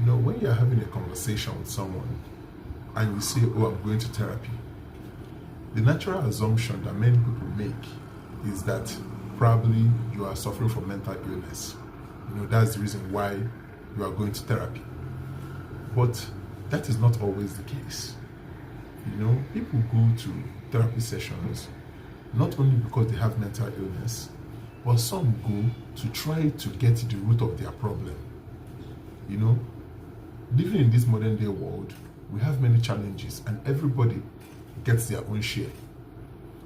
When you're having a conversation with someone and you say, "Oh, I'm going to therapy," the natural assumption that many people make is that probably you are suffering from mental illness. That's the reason why you are going to therapy. But that is not always the case. People go to therapy sessions not only because they have mental illness, but some go to try to get to the root of their problem. Living in this modern day world, we have many challenges and everybody gets their own share.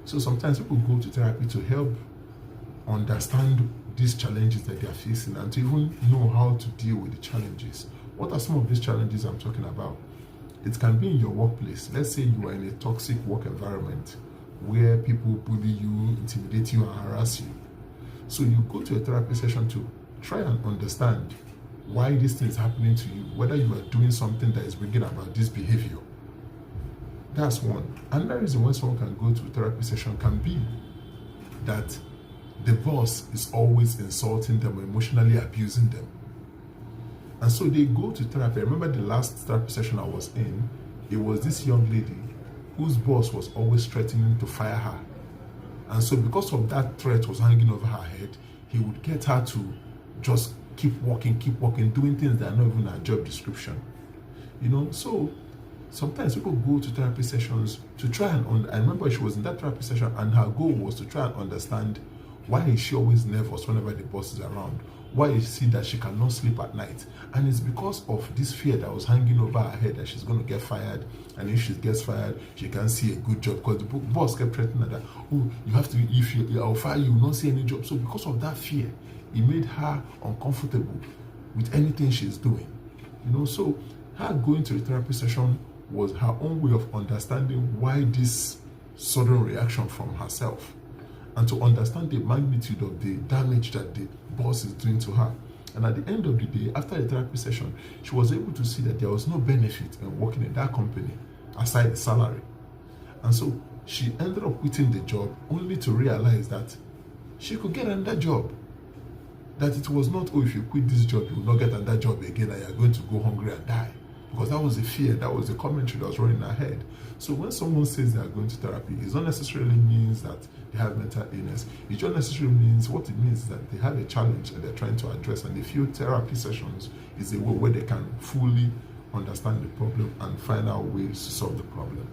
So sometimes people go to therapy to help understand these challenges that they are facing and to even know how to deal with the challenges. What are some of these challenges I'm talking about? It can be in your workplace. Let's say you are in a toxic work environment where people bully you, intimidate you, and harass you. So you go to a therapy session to try and understand why this thing is happening to you, whether you are doing something that is bringing about this behavior. That's one. Another reason why someone can go to a therapy session can be that the boss is always insulting them or emotionally abusing them. And so they go to therapy. I remember the last therapy session I was in, it was this young lady whose boss was always threatening to fire her. And so because of that threat was hanging over her head, he would get her to just keep working, doing things that are not even her job description. So sometimes people go to therapy sessions to try and I remember she was in that therapy session and her goal was to try and understand why is she always nervous whenever the boss is around? Why is she that she cannot sleep at night? And it's because of this fear that was hanging over her head that she's going to get fired. And if she gets fired, she can't see a good job because the boss kept threatening her that, "Oh, you have to, I'll fire you, will not see any job." So because of that fear, it made her uncomfortable with anything she's doing. So her going to the therapy session was her own way of understanding why this sudden reaction from herself, and to understand the magnitude of the damage that the boss is doing to her. And at the end of the day, after the therapy session, she was able to see that there was no benefit in working in that company aside the salary. And so she ended up quitting the job only to realize that she could get another job. That it was not, "Oh, if you quit this job, you will not get another job again and you're going to go hungry and die." Because that was the fear, that was the commentary that was running in her head. So when someone says they are going to therapy, it not necessarily means that they have mental illness. It just necessarily means, what it means is that they have a challenge that they're trying to address, and they feel therapy sessions is a way where they can fully understand the problem and find out ways to solve the problem.